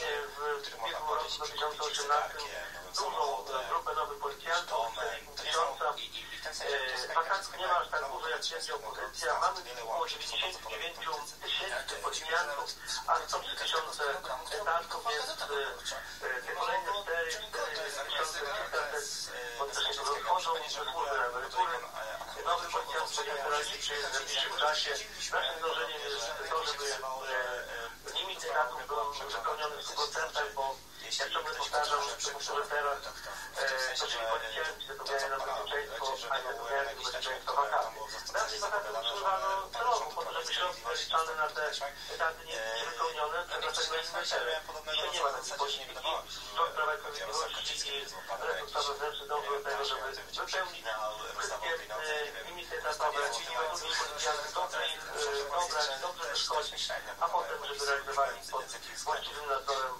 ubiegłym roku 2018 dużą grupę nowych policjantów, 1000. Wakacji nie ma aż tak dużo jak średnia opozycja. Mamy około 99 000 policjantów, a 103 000 etatów, więc te kolejne 4 000 rozchodzą ze służby na emerytury. Nowych policjantów będziemy radzić w najbliższym czasie. Naszym dążeniem jest to, żeby limit etatów był wypełniony w 100%, bo jak ciągle powtarzam, że teraz to czyli policjanci zapowiadają na bezpieczeństwo, a nie zapowiadają bezpieczeństwo wakaty. Raczej wakaty utrzymywano celowo, po to, żeby środki zaliczane na te etaty nie wypełnione, dlaczego jest inny cel. Dzisiaj nie ma takiej polityki. Rząd Prawa i Sprawiedliwości i resort spraw wewnętrznych dąży do tego, żeby wypełnić wszystkie limity etatowe, według policjantów, dobrze wyszkolić, a potem, żeby realizowali pod właściwym nadzorem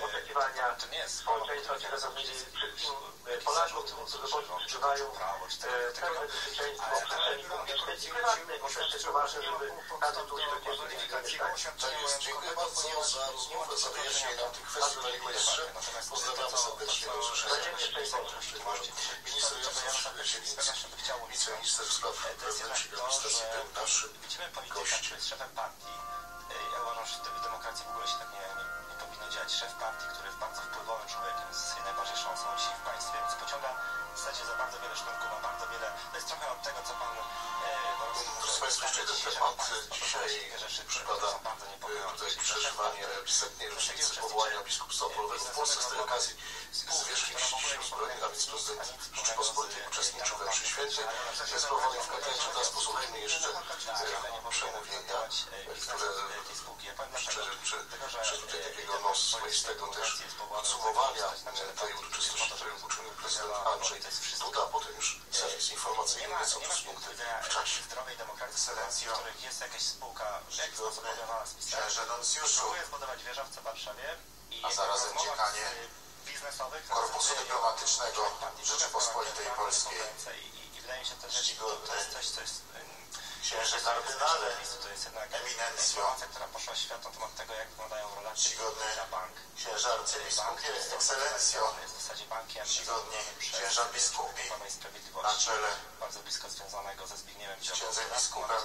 oczekiwania społeczeństwa, czy zapewnili wszystkim Polakom, którzy przeżywają pewne bezpieczeństwo w przestrzeni publicznej i prywatnej, bo też jest ważne, żeby każdy tu nie Dziękuję bardzo za rozmowę, za wyjaśnienie nam tych kwestii, panie ministrze. Pozdrawiamy serdecznie, do usłyszenia. Minister Jarosław Zieliński, wiceminister spraw wewnętrznych i administracji, był naszym gościem. Ja uważam, że w demokracji w ogóle się tak nie powinno dziać. Szef partii, który jest bardzo wpływowym człowiekiem, jest najważniejszą osobą dzisiaj w państwie, więc pociąga w zasadzie za bardzo wiele sznurków, ma bardzo wiele... To jest trochę od tego, co pan... Proszę Państwa, jeszcze jeden temat. Dzisiaj przypada tutaj przeżywanie 100. rocznicy powołania biskupstwa polowego w Polsce. Z tej okazji z wierzchni Sił Zbrojnych, a więc prezydent Rzeczypospolitej uczestniczył we mszy świętej. Jest prowadzony w katedrze. Teraz posłuchajmy jeszcze przemówienia budować biznes tej spółki. Ja powiem dlaczego. Dlatego, że Przeczytaj takiego swoistego też podsumowania tej uroczystości, którą uczynił prezydent Andrzej Duda, potem już serwis informacyjny nieco przesunięty w czasie. Zdrowej demokracji, w których jest jakaś spółka w jakiś sposób powiązana z PiS-em. Próbuje zbudować wieżowce w Warszawie i a zarazem dziekanie Korpusu Dyplomatycznego Rzeczypospolitej Polskiej. I wydaje mi się też, że to jest coś, co jest... Księże kardynale, to jest jednak eminencjo, informacja, która poszła w świat na temat tego, jak wyglądają relacje na bank. księża arcybiskupie, ekscelencjo, jest w zasadzie bankiem czcigodni księża biskupi na czele bardzo blisko związanego ze Zbigniewem księdzem biskupem,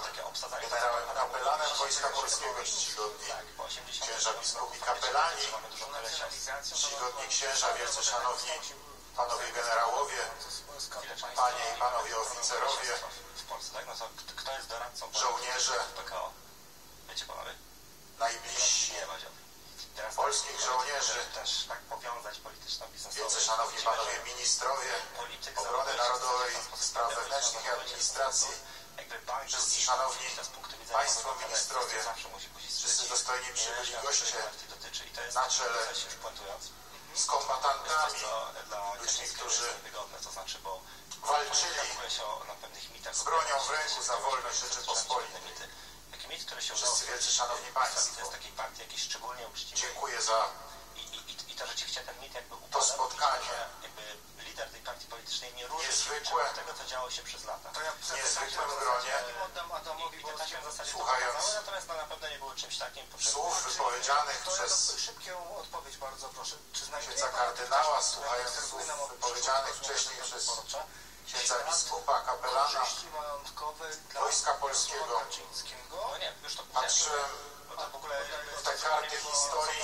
generałem kapelanem Wojska Polskiego, czcigodni księża biskupi kapelani, czcigodni księża, wielce szanowni panowie generałowie, panie i panowie oficerowie, w Polsce, tak? No to kto jest doradcą żołnierze, PKO? Wiecie panowie? najbliżsi Teraz polskich żołnierzy, też tak powiązać polityczno-biznesowo. wielce szanowni panowie ministrowie obrony narodowej, spraw wewnętrznych i administracji, wszyscy szanowni państwo ministrowie, wszyscy dostojni przybyli goście na czele z kombatantami, ludźmi, którzy walczyli z bronią w ręku za wolność Rzeczypospolitej. Wszyscy wielcy szanowni państwo, dziękuję za to rzeczywiście ten mit jakby to spotkanie, jakby lider tej partii politycznej nie różni niezwykłe, od tego, co działo się przez lata. w niezwykłym gronie, słuchając Natomiast na pewno nie było czymś takim. słów wypowiedzianych przez Szybką odpowiedź bardzo proszę. Czy księdza kardynała, słuchając słów wypowiedzianych wcześniej przez księdza biskupa, kapelana Wojska Polskiego, No nie, już to patrzyłem w ogóle w te karty historii,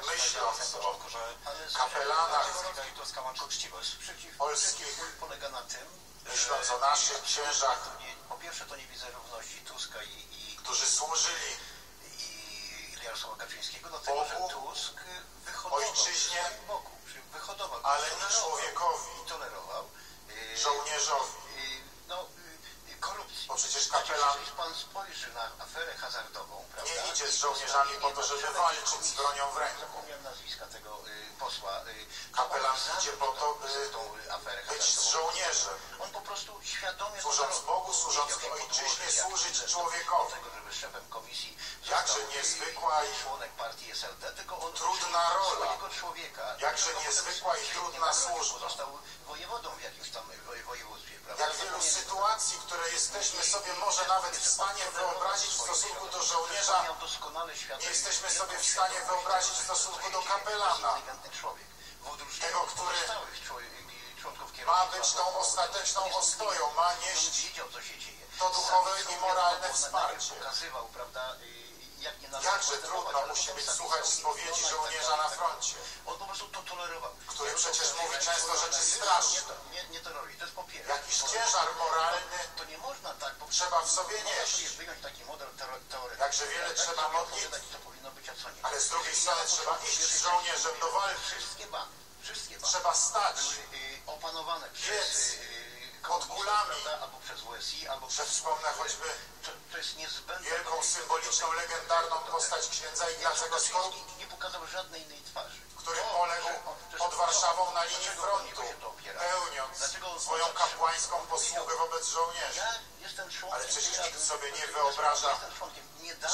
myśląc o kapelanach polskich, polega na tym, myśląc o naszych księżach, po pierwsze to nie widzę równości Tuska i którzy służyli Jarosława Kaczyńskiego, dlatego że Tusk wyhodował ojczyźnie, w swoim boku, wyhodował, ale i człowiekowi, i tolerował żołnierzowi, korupcji. bo przecież kapelan Jeśli pan spojrzy na aferę hazardową, prawda? nie idzie z żołnierzami po to, żeby walczyć z bronią w ręku. Zapomniałem nazwiska tego posła. Kapelan idzie po to, by tą aferę być z hazardową. żołnierzem, On po prostu świadomie służąc Bogu, służąc ojczyźnie, służyć człowiekowi. Tego, żeby szefem komisji Jakże został niezwykła i członek partii SLD, tylko on trudna rola, swojego człowieka. jakże niezwykła i trudna służba. Został wojewodą w jakimś tam województwie, prawda? Jak wielu sytuacji, które jesteśmy sobie może nawet w stanie wyobrazić w stosunku do żołnierza, nie jesteśmy sobie w stanie wyobrazić w stosunku do kapelana, tego, który ma być tą ostateczną ostoją, ma nieść to duchowe i moralne wsparcie. Jakże trudno musi być słuchać spowiedzi żołnierza na froncie, On po prostu to tolerował. który przecież mówi często rzeczy straszne. Nie terroryzm, to jest po pierwsze. Jakiś ciężar moralny To nie można tak, bo trzeba w sobie nieść. jest wyjąć taki model teoretyczny. Jakże wiele trzeba modlitw, Co powinno być, a co nie. ale z drugiej strony trzeba iść z żołnierzem do walki. Wszystkie banki Trzeba stać były opanowane przez pod kulami, albo przez WSI, albo że wspomnę choćby to jest niezbędne. wielką, symboliczną, legendarną postać księdza Ignacego Skorupy, Nie pokazał żadnej innej twarzy. który poległ pod Warszawą na linii frontu, pełniąc swoją kapłańską posługę wobec żołnierzy. Ale przecież nikt sobie nie wyobraża,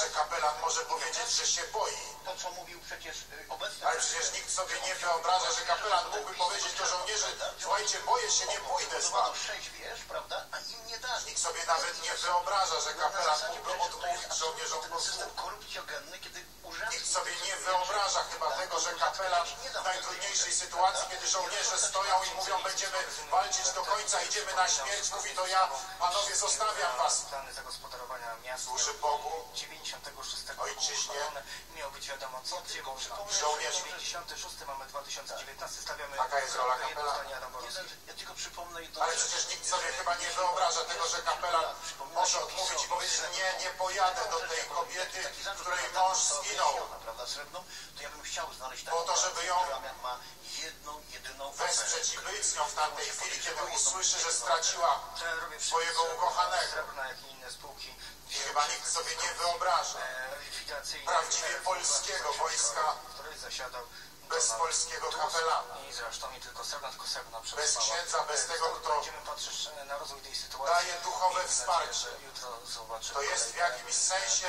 że kapelan może powiedzieć, że się boi. To, co mówił przecież obecny... Ale przecież nikt sobie nie wyobraża, że kapelan mógłby powiedzieć do żołnierzy: słuchajcie, boję się, nie pójdę z wami. 6 wież, prawda? A im nie da. Nikt sobie nawet nie wyobraża, że kapelan mógłby odmówić żołnierzom Ten posługi. system korupcjogenny, kiedy urzędnik... Nikt sobie nie wyobraża chyba tego, że kapelan w najtrudniejszej sytuacji, kiedy żołnierze stoją i mówią: będziemy walczyć do końca, idziemy na śmierć, mówi: to ja, panowie, zostawiam was. Plany zagospodarowania miast Służy Bogu, 96 ojczyźnie, miało być wiadomo co, żołnierz. 96 mamy 2019, stawiamy Taka jest rola kapelana. Ja tylko przypomnę jedną Ale rzecz. przecież nikt sobie chyba nie wyobraża tego, że kapelan może odmówić i powiedzieć: nie pójadę do tej kobiety, której mąż zginął, Prawda, srebrną, to ja bym chciał znaleźć po to, żeby ją która ma jedną, jedyną wesprzeć i być z nią w tamtej chwili, kiedy usłyszy, że straciła swojego ukochanego. Srebrna, jak i inne spółki. Chyba nikt sobie nie wyobraża prawdziwie polskiego wojska bez polskiego kapelana. I zresztą nie tylko Srebrna, tylko Srebrna bez księdza, bez tego, kto będziemy patrzeć na rozwój tej sytuacji. daje duchowe wsparcie. Jutro zobaczymy. To jest w jakimś sensie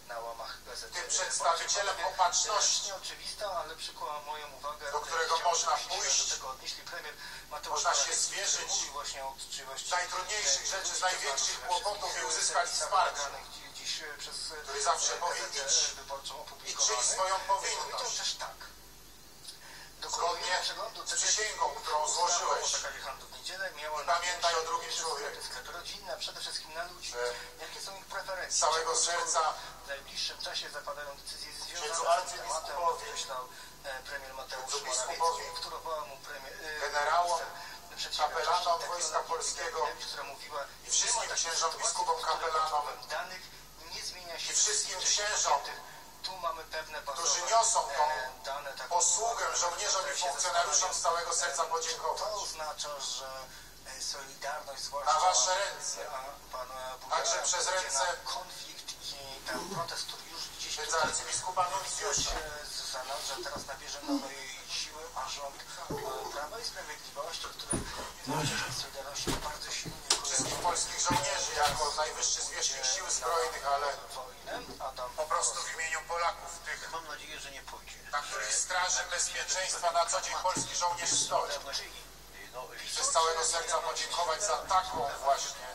na łamach gazety. tym przedstawicielem opatrzności, oczywista, ale przykuła moją uwagę. do którego można pójść, Do tego odnieśli premier Mateusz można się Morawiecki, zwierzyć mówi właśnie o uczciwości z najtrudniejszych rzeczy, z największych kłopotów i uzyskać wsparcie, dziś przez który zawsze powinien i czynić swoją powinność. Też tak. Zgodnie z przysięgą, którą złożyłeś. Pamiętaj o drugim człowieku. Rodzinna, przede wszystkim na ludzi. Jakie są ich preferencje? Z całego serca w najbliższym czasie zapadają decyzje księdzu związane z tematem, arcybiskupowi, określał premier Mateusz biskupowi, Morawiecki, wtórował mu generałom, kapelanom Wojska Polskiego która mówiła, i wszystkim księżom biskupom kapelanom danych nie zmienia się i wszystkim księżom, tu mamy pewne którzy niosą tą dane, posługę żołnierzom i funkcjonariuszom z całego serca podziękować. To oznacza, że solidarność, Na zwłaszcza wasze ręce, pana także przez ręce konflikt i ten protest, który już dziś księdza arcybiskupa Nuncjusza, że teraz nabierze nowej siły, a rząd Prawa i Sprawiedliwości, który Solidarności bardzo silnie wszystkich polskich żołnierzy jako najwyższy zwierzchnik sił zbrojnych, ale po prostu w imieniu Polaków, tych, mam nadzieję, że nie pójdzie. na których straży bezpieczeństwa na co dzień polski żołnierz stoi. Chcę z całego serca podziękować za taką właśnie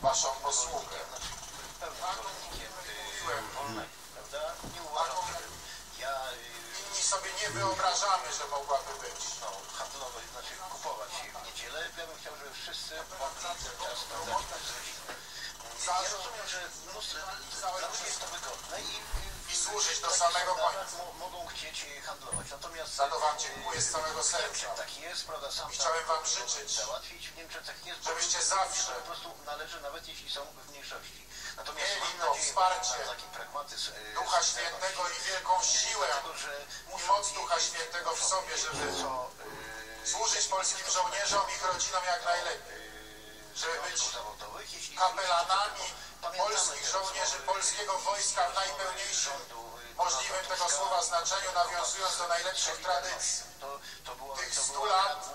waszą posługę. Inni sobie nie wyobrażamy, że mogłaby być. Handlować, znaczy kupować w niedzielę. Ja bym chciał, żeby wszyscy mogli ten czas spędzać z rodziną. Ja rozumiem, że dla ludzi jest to wygodne i służyć do samego końca. Mogą chcieć handlować. Natomiast za to wam dziękuję z całego serca. Tak jest, prawda, sam i chciałem wam życzyć, załatwić. W Niemczech tak jest, żebyście zawsze po prostu należy, nawet jeśli są w mniejszości. Natomiast mieli to wsparcie Ducha Świętego i wielką siłę i moc Ducha Świętego w sobie, żeby służyć polskim żołnierzom i ich rodzinom jak najlepiej. Żeby być kapelanami polskich żołnierzy, polskiego wojska w najpełniejszym możliwym tego słowa znaczeniu, nawiązując do najlepszych tradycji. Tych 100 lat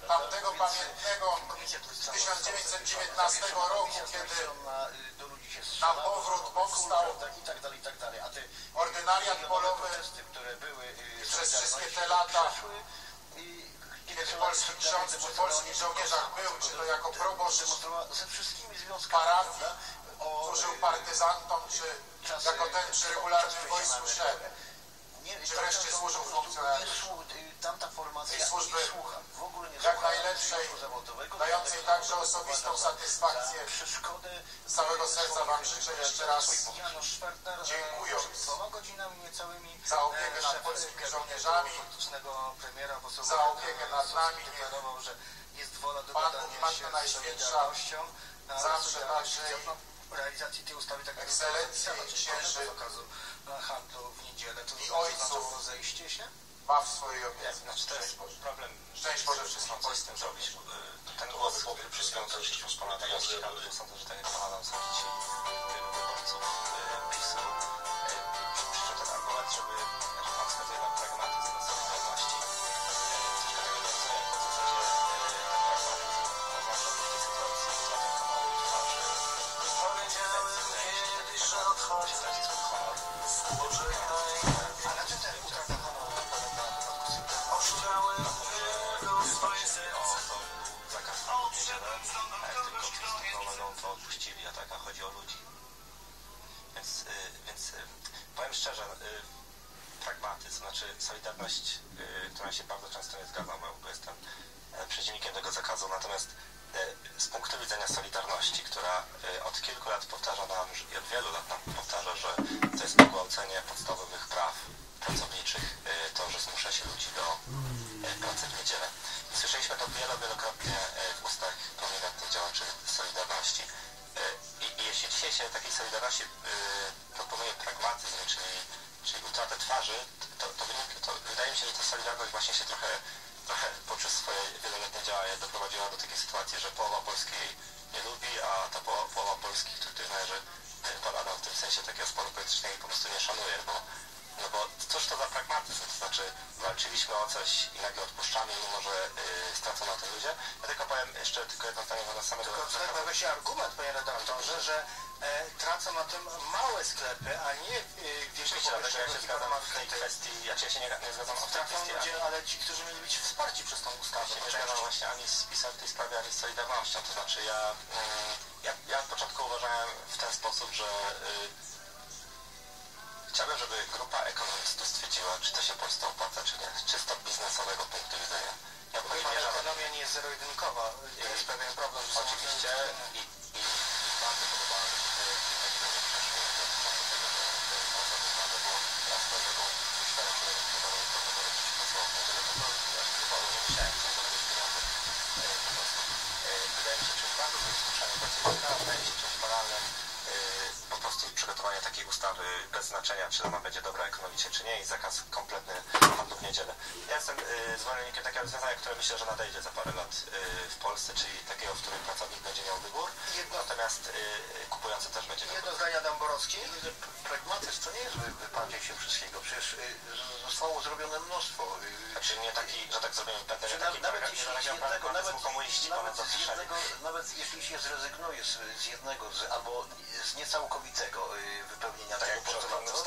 tamtego pamiętnego 1919 roku, kiedy nam powrót powstał, ordynariat polowy i przez wszystkie te lata, kiedy polski ksiądz przy polskich żołnierzach był, czy to jako proboszcz parafii służył partyzantom, czy jako ten przy regularnym wojsku szedł, czy wreszcie służył funkcjonariuszom tej służby jak najlepszej, dającej także osobistą satysfakcję. Z całego serca wam życzę jeszcze raz, dziękując za opiekę nad polskimi żołnierzami, za opiekę nad nami. Pan Bóg, Matka Najświętsza, zawsze także realizacji tej ustawy tak ekscelencje i księży handlu w niedzielę, to i ojców rozejście się? ma w swojej opiece. Szczęść Boże. Problem. Szczęść Boże wszystkim coś z tym zrobić. Ten głos przyspiąca Rzeczpospolita. Ja sądzę, że tak jak Pana nam są dzisiaj wyborców PiS-u, życzę ten argument, żeby Pan wskazuje na pragmatyzm, na solidarności. Coś takiego nie chcę, jako w zasadzie pragmatyzm oznacza w tej sytuacji utratę honoru i twarzy. Ale czy ten utrata honoru to odpuścili, a taka chodzi o ludzi. Więc powiem szczerze, pragmatyzm, znaczy solidarność, która się bardzo często nie zgadzam, bo jestem przeciwnikiem tego zakazu, natomiast z punktu widzenia solidarności, która od kilku lat powtarza nam i od wielu lat nam powtarza, że to jest pogwałcenie podstawowych praw pracowniczych, to, że zmusza się ludzi do pracy w niedzielę. I słyszeliśmy to wielokrotnie w ustach prominentnych działaczy Solidarności. I jeśli dzisiaj się takiej Solidarności proponuje pragmatyzm, czyli utratę twarzy, to wydaje mi się, że ta Solidarność właśnie się trochę poprzez swoje wieloletnie działania doprowadziła do takiej sytuacji, że połowa Polski nie lubi, a ta połowa Polski, która sensie takiego sporu politycznego po prostu nie szanuję, bo cóż to za pragmatyzm, to znaczy walczyliśmy o coś i nagle odpuszczamy, mimo że stracą na tym ludzie. Ja tylko powiem jeszcze jedno zdanie na samego... Tylko tutaj pojawia się argument, panie redaktorze, że tracą na tym małe sklepy, a nie Oczywiście, ja się zgadzam w tej kwestii, ja się nie zgadzam w tej kwestii, ludzie, ale ci, którzy mieli być wsparci przez tą ustawę. Ja się nie zgadzam właśnie ani z PiS-em w tej sprawie, ani z Solidarnością, to znaczy ja od początku uważałem w ten sposób, że chciałbym, żeby grupa ekonomistów stwierdziła, czy to się Polsce opłaca, czy nie, z czysto biznesowego punktu widzenia. Ja ekonomia nie jest zero-jedynkowa, to jest pewien problem. Że oczywiście i bardzo podobało mi się te wydaje mi się czymś bardzo zwyciężeniem pracownika, wydaje mi się czymś banalnym po prostu przygotowanie takiej ustawy bez znaczenia, czy ona będzie dobra ekonomicznie, czy nie, i zakaz kompletny handlu w niedzielę. Ja jestem zwolennikiem takiego rozwiązania, które myślę, że nadejdzie za parę lat w Polsce, czyli takiego, w którym pracownik będzie miał wybór, natomiast kupujący też będzie miał Jedno zdanie Adam Borowski. Pragmatyzm to nie jest wyparcie się wszystkiego, przecież zostało zrobione mnóstwo. Znaczy nie taki, że tak zrobimy, nawet jeśli się zrezygnuje z jednego, albo z niecałkowitego wypełnienia tego postulatu,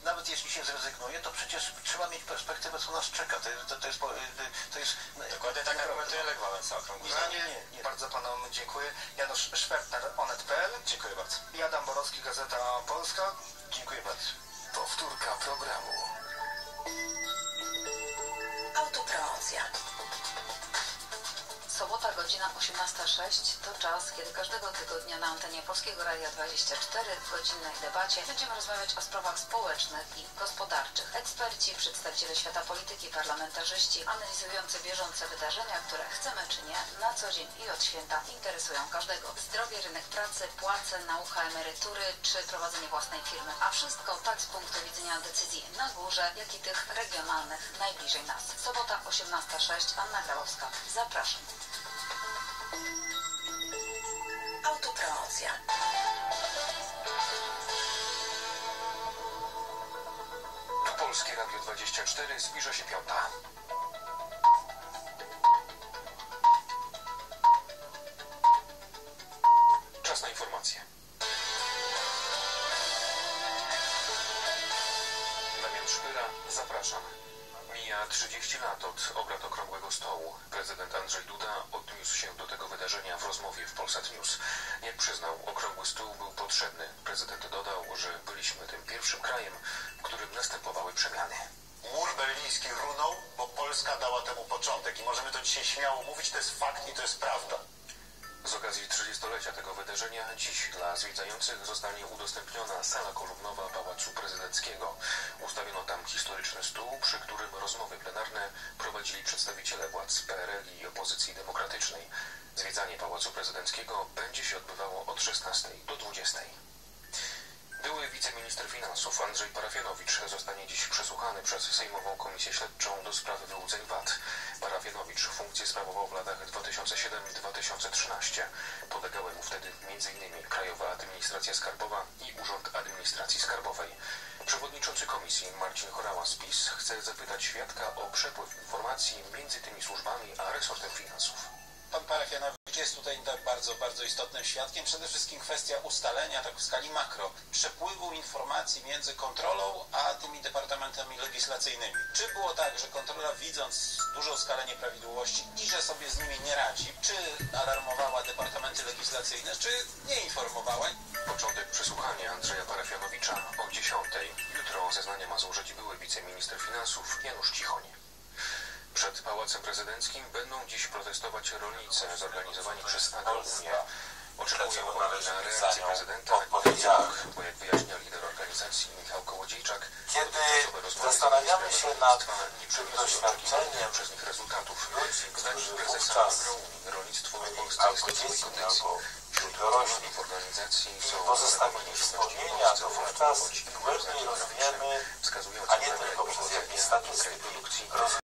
nawet jeśli się zrezygnuje, to przecież trzeba mieć perspektywę, co nas czeka. To jest dokładnie tak argumentuje Lech Wałęsa okrągły. Nie. Bardzo panom dziękuję. Janusz Szwertner, Onet.pl. Dziękuję bardzo. I Adam Borowski, Gazeta Polska. Dziękuję bardzo. Powtórka programu. Autopromocja. Sobota, godzina 18:06 to czas, kiedy każdego tygodnia na antenie Polskiego Radia 24 w godzinnej debacie będziemy rozmawiać o sprawach społecznych i gospodarczych. Eksperci, przedstawiciele świata polityki, parlamentarzyści analizujący bieżące wydarzenia, które chcemy czy nie, na co dzień i od święta interesują każdego. Zdrowie, rynek pracy, płace, nauka, emerytury czy prowadzenie własnej firmy. A wszystko tak z punktu widzenia decyzji na górze, jak i tych regionalnych najbliżej nas. Sobota 18:06, Anna Grabowska. Zapraszam. Autopromocja. Tu Polskie Radio 24, zbliża się 5. Czas na informacje. Damian Szpyra, zapraszam. Mija 30 lat od obrad Okrągłego Stołu. Prezydent Andrzej Duda odniósł się do tego wydarzenia w rozmowie w Polsat News. Jak przyznał, Okrągły Stół był potrzebny. Prezydent dodał, że byliśmy tym pierwszym krajem, w którym następowały przemiany. Mur berliński runął, bo Polska dała temu początek i możemy to dzisiaj śmiało mówić, to jest fakt i to jest prawda. Z okazji 30-lecia tego wydarzenia dziś dla zwiedzających zostanie udostępniona sala kolumnowa Pałacu Prezydenckiego. Ustawiono tam historyczny stół, przy którym rozmowy plenarne prowadzili przedstawiciele władz PRL i opozycji demokratycznej. Zwiedzanie Pałacu Prezydenckiego będzie się odbywało od 16 do 20. Były wiceminister finansów Andrzej Parafianowicz zostanie dziś przesłuchany przez Sejmową Komisję Śledczą do spraw wyłudzeń VAT. Parafianowicz funkcję sprawował w latach 2007-2013. Polegały mu wtedy m.in. Krajowa Administracja Skarbowa i Urząd Administracji Skarbowej. Przewodniczący komisji Marcin Horała z PiS chce zapytać świadka o przepływ informacji między tymi służbami a resortem finansów. Pan Parafianowicz jest tutaj bardzo istotnym świadkiem. Przede wszystkim kwestia ustalenia, tak w skali makro, przepływu informacji między kontrolą a tymi departamentami legislacyjnymi. Czy było tak, że kontrola, widząc dużą skalę nieprawidłowości i że sobie z nimi nie radzi, czy alarmowała departamenty legislacyjne, czy nie informowała? Początek przesłuchania Andrzeja Parafianowicza o 10. Jutro zeznania ma złożyć były wiceminister finansów Janusz Cichoń. Przed Pałacem Prezydenckim będą dziś protestować rolnicy zorganizowani przez Agrounię. Oczekują oni na reakcję prezydenta i dialog, bo jak wyjaśnia lider organizacji Michał Kołodziejczak, kiedy zastanawiamy się nad tym doświadczeniem przez nich rezultatów. ludzi, którzy prezesa wówczas rolnictwo w Polsce jest w swojej kondycji. Wśród dorośli organizacji są pozostawili wspomnienia, to wówczas głębiej rozumiemy, a nie tylko przez jakieś statystyki,